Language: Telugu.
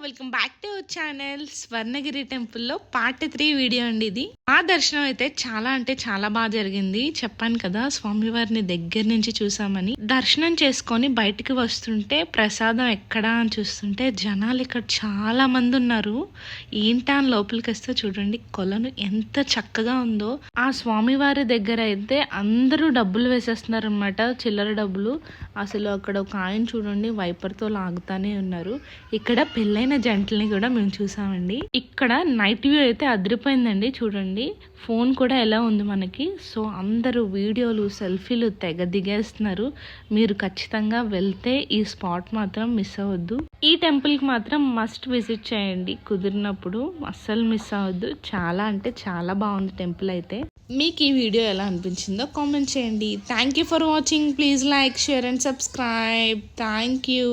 Welcome back to our channel Swarnagiri టెంపుల్లో పార్ట్ 3 వీడియో అండి ఇది. మా దర్శనం అయితే చాలా అంటే చాలా బాగా జరిగింది. చెప్పాను కదా స్వామివారిని దగ్గర నుంచి చూసామని. దర్శనం చేసుకొని బయటికి వస్తుంటే ప్రసాదం ఎక్కడా అని చూస్తుంటే జనాలు ఇక్కడ చాలా మంది ఉన్నారు. ఏంటా అని లోపలికి వస్తే చూడండి కొలను ఎంత చక్కగా ఉందో. ఆ స్వామివారి దగ్గర అయితే అందరూ డబ్బులు వేసేస్తున్నారు అనమాట, చిల్లర డబ్బులు. అసలు అక్కడ ఒక ఆయన చూడండి వైపర్తో లాగుతానే ఉన్నారు. ఇక్కడ పెళ్ళైన జంటల్ని కూడా మేము చూసామండి. ఇక్కడ నైట్ వ్యూ అయితే అదిరిపోయిందండి. చూడండి ఫోన్ కూడా ఎలా ఉంది మనకి. సో అందరూ వీడియోలు సెల్ఫీలు తెగ దిగేస్తున్నారు. మీరు ఖచ్చితంగా వెళ్తే ఈ స్పాట్ మాత్రం మిస్ అవ్వద్దు. ఈ టెంపుల్కి మాత్రం మస్ట్ విజిట్ చేయండి కుదిరినప్పుడు, అస్సలు మిస్ అవ్వద్దు. చాలా అంటే చాలా బాగుంది టెంపుల్ అయితే. మీకు ఈ వీడియో ఎలా అనిపించిందో కామెంట్ చేయండి. Thank you for watching. Please like, share and subscribe. Thank you.